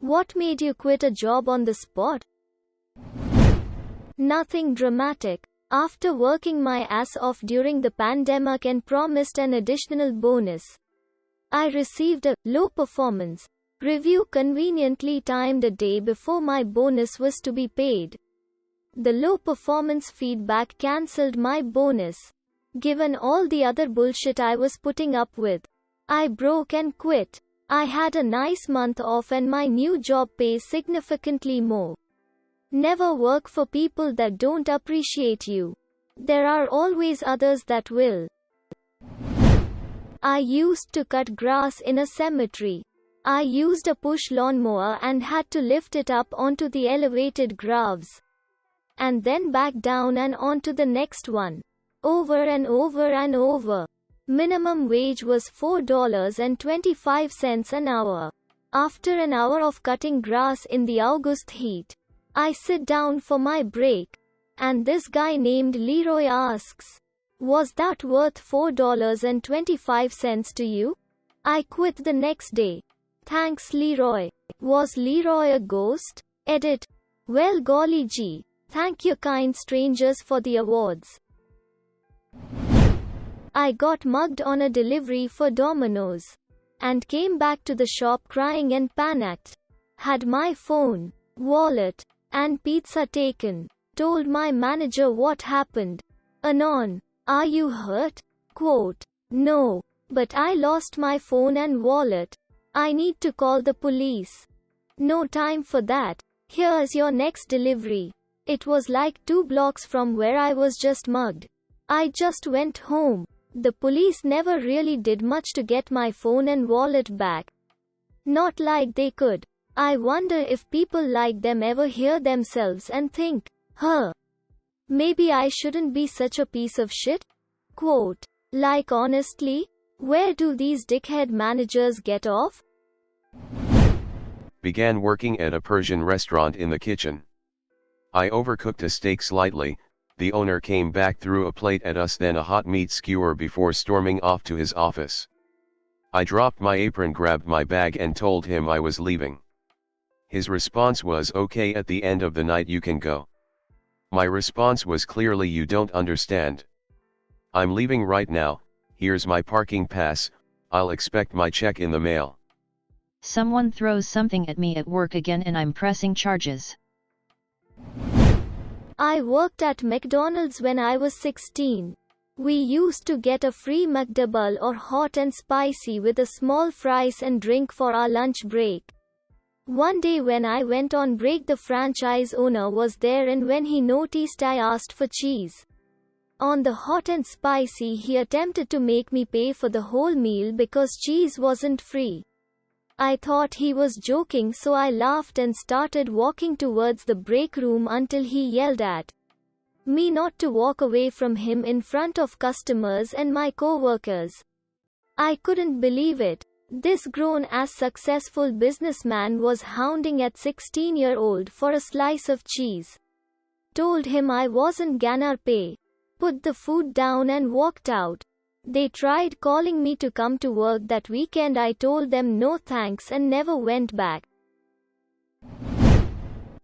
What made you quit a job on the spot? Nothing dramatic. After working my ass off during the pandemic and promised an additional bonus, I received a low performance review conveniently timed a day before my bonus was to be paid. The low performance feedback cancelled my bonus. Given all the other bullshit I was putting up with, I broke and quit. I had a nice month off and my new job pays significantly more. Never work for people that don't appreciate you. There are always others that will. I used to cut grass in a cemetery. I used a push lawnmower and had to lift it up onto the elevated graves, and then back down and onto the next one. Over and over and over. Minimum wage was $4.25 an hour. After an hour of cutting grass in the August heat, I sit down for my break, and this guy named Leroy asks, "Was that worth $4.25 to you?" I quit the next day. Thanks Leroy. Was Leroy a ghost? Edit. Well golly gee. Thank you kind strangers for the awards. I got mugged on a delivery for Domino's, and came back to the shop crying and panicked. Had my phone, wallet, and pizza taken. Told my manager what happened. Anon. Are you hurt? Quote. No. But I lost my phone and wallet. I need to call the police. No time for that. Here's your next delivery. It was like 2 blocks from where I was just mugged. I just went home. The police never really did much to get my phone and wallet back. Not like they could. I wonder if people like them ever hear themselves and think, huh, maybe I shouldn't be such a piece of shit? Quote. Like honestly, where do these dickhead managers get off? Began working at a Persian restaurant in the kitchen. I overcooked a steak slightly. The owner came back, threw a plate at us, then a hot meat skewer before storming off to his office. I dropped my apron, grabbed my bag and told him I was leaving. His response was, "Okay, at the end of the night you can go." My response was clearly, "You don't understand. I'm leaving right now, here's my parking pass, I'll expect my check in the mail." Someone throws something at me at work again and I'm pressing charges. I worked at McDonald's when I was 16. We used to get a free McDouble or hot and spicy with a small fries and drink for our lunch break. One day when I went on break, the franchise owner was there, and when he noticed I asked for cheese on the hot and spicy, he attempted to make me pay for the whole meal because cheese wasn't free. I thought he was joking, so I laughed and started walking towards the break room until he yelled at me not to walk away from him in front of customers and my co-workers. I couldn't believe it. This grown-ass successful businessman was hounding at 16-year-old for a slice of cheese. Told him I wasn't gonna pay. Put the food down and walked out. They tried calling me to come to work that weekend. I told them no thanks and never went back.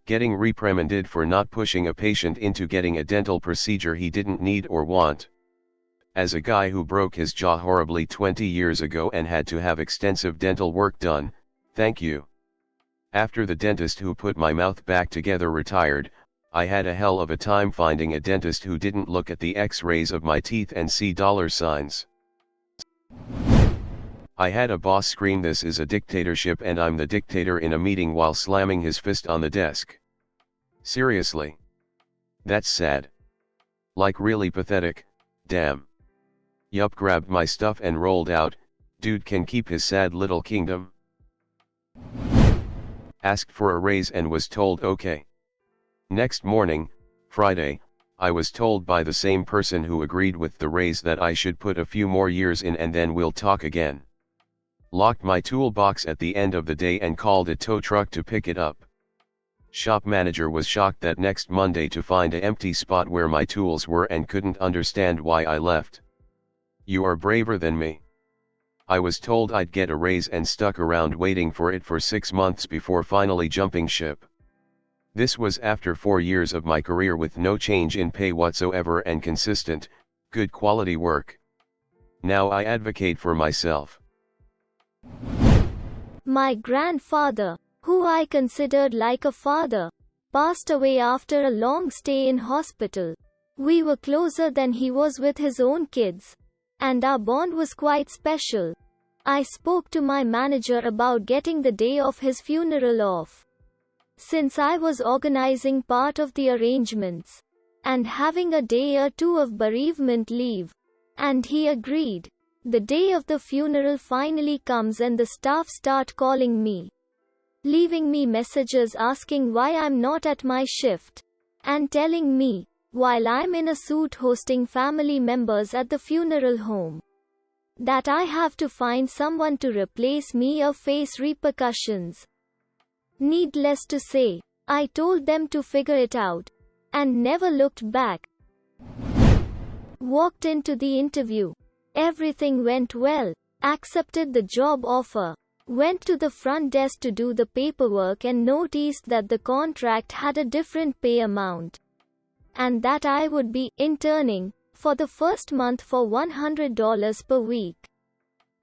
Getting reprimanded for not pushing a patient into getting a dental procedure he didn't need or want. As a guy who broke his jaw horribly 20 years ago and had to have extensive dental work done, thank you. After the dentist who put my mouth back together retired, I had a hell of a time finding a dentist who didn't look at the x-rays of my teeth and see dollar signs. I had a boss scream, "This is a dictatorship and I'm the dictator," in a meeting while slamming his fist on the desk. Seriously. That's sad. Like really pathetic, damn. Yup, grabbed my stuff and rolled out. Dude can keep his sad little kingdom. Asked for a raise and was told okay. Next morning, Friday, I was told by the same person who agreed with the raise that I should put a few more years in and then we'll talk again. Locked my toolbox at the end of the day and called a tow truck to pick it up. Shop manager was shocked that next Monday to find an empty spot where my tools were and couldn't understand why I left. "You are braver than me. I was told I'd get a raise and stuck around waiting for it for 6 months before finally jumping ship. This was after 4 years of my career with no change in pay whatsoever and consistent, good quality work. Now I advocate for myself. My grandfather, who I considered like a father, passed away after a long stay in hospital. We were closer than he was with his own kids, and our bond was quite special. I spoke to my manager about getting the day of his funeral off, since I was organizing part of the arrangements, and having a day or two of bereavement leave, and he agreed. The day of the funeral finally comes and the staff start calling me, leaving me messages asking why I'm not at my shift, and telling me, while I'm in a suit hosting family members at the funeral home, that I have to find someone to replace me or face repercussions. Needless to say, I told them to figure it out, and never looked back. Walked into the interview. Everything went well. Accepted the job offer. Went to the front desk to do the paperwork and noticed that the contract had a different pay amount, and that I would be interning for the first month for $100 per week.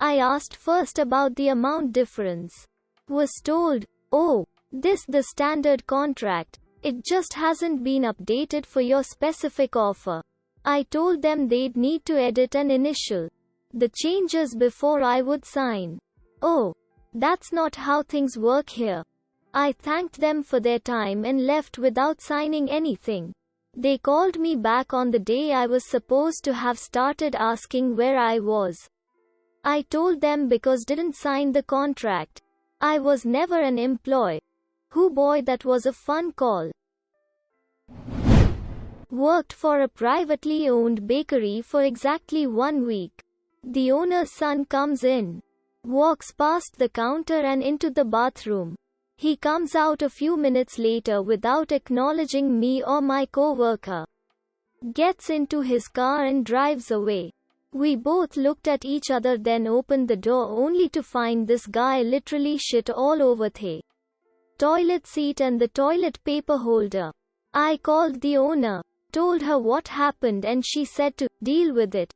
I asked first about the amount difference. Was told, "Oh, this the standard contract. It just hasn't been updated for your specific offer." I told them they'd need to edit and initial the changes before I would sign. "Oh, that's not how things work here." I thanked them for their time and left without signing anything. They called me back on the day I was supposed to have started asking where I was. I told them because didn't sign the contract. I was never an employee. Whoo boy, that was a fun call. Worked for a privately owned bakery for exactly 1 week. The owner's son comes in, walks past the counter and into the bathroom. He comes out a few minutes later without acknowledging me or my co-worker. Gets into his car and drives away. We both looked at each other, then opened the door only to find this guy literally shit all over the toilet seat and the toilet paper holder. I called the owner, told her what happened, and she said to deal with it.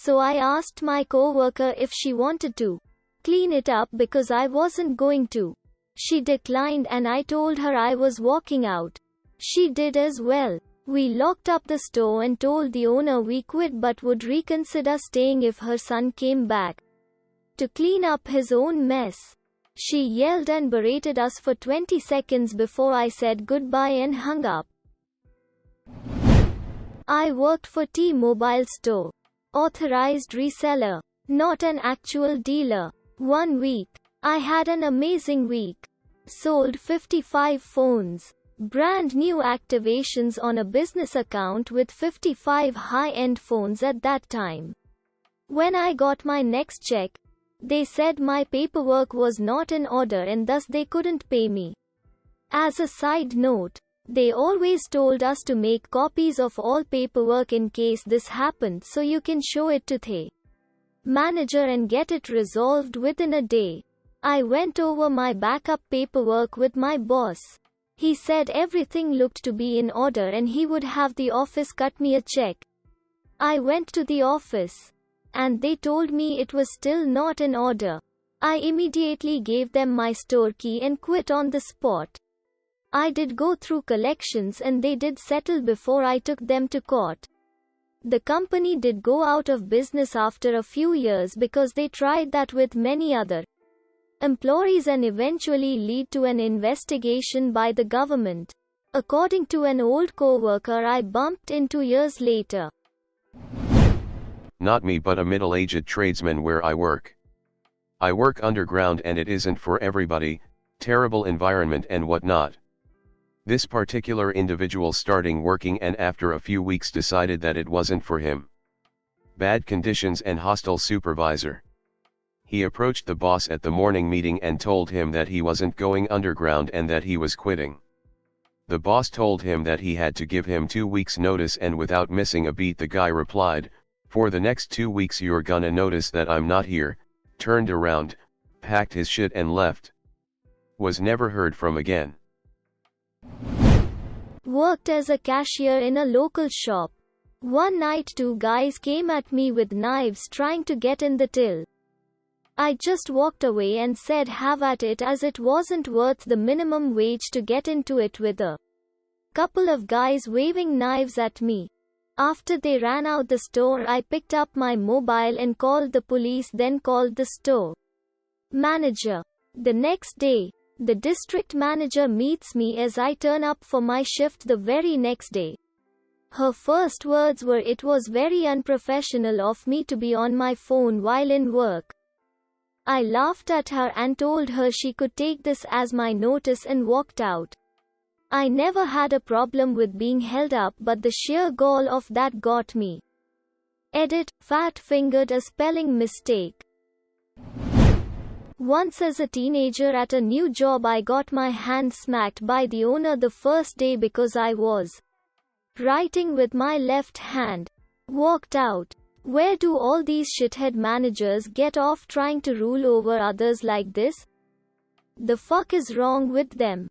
So I asked my co-worker if she wanted to clean it up because I wasn't going to. She declined and I told her I was walking out. She did as well. We locked up the store and told the owner we quit but would reconsider staying if her son came back to clean up his own mess. She yelled and berated us for 20 seconds before I said goodbye and hung up. I worked for T-Mobile store. Authorized reseller, not an actual dealer. 1 week. I had an amazing week. Sold 55 phones. Brand new activations on a business account with 55 high-end phones at that time. When I got my next check, they said my paperwork was not in order and thus they couldn't pay me. As a side note, they always told us to make copies of all paperwork in case this happened so you can show it to the manager and get it resolved within a day. I went over my backup paperwork with my boss. He said everything looked to be in order and he would have the office cut me a check. I went to the office, and they told me it was still not in order. I immediately gave them my store key and quit on the spot. I did go through collections and they did settle before I took them to court. The company did go out of business after a few years because they tried that with many other employees and eventually lead to an investigation by the government, according to an old co-worker I bumped into years later. Not me, but a middle-aged tradesman where I work. I work underground and it isn't for everybody, terrible environment and whatnot. This particular individual starting working and after a few weeks decided that it wasn't for him. Bad conditions and hostile supervisor. He approached the boss at the morning meeting and told him that he wasn't going underground and that he was quitting. The boss told him that he had to give him 2 weeks notice, and without missing a beat the guy replied, "For the next 2 weeks you're gonna notice that I'm not here, turned around, packed his shit and left. Was never heard from again. Worked as a cashier in a local shop. One night two guys came at me with knives trying to get in the till. I just walked away and said have at it, as it wasn't worth the minimum wage to get into it with a couple of guys waving knives at me. After they ran out the store, I picked up my mobile and called the police, then called the store manager. The next day, the district manager meets me as I turn up for my shift the very next day. Her first words were, "It was very unprofessional of me to be on my phone while in work." I laughed at her and told her she could take this as my notice and walked out. I never had a problem with being held up, but the sheer gall of that got me. Edit, fat-fingered a spelling mistake. Once as a teenager at a new job, I got my hand smacked by the owner the first day because I was writing with my left hand. Walked out. Where do all these shithead managers get off trying to rule over others like this? The fuck is wrong with them?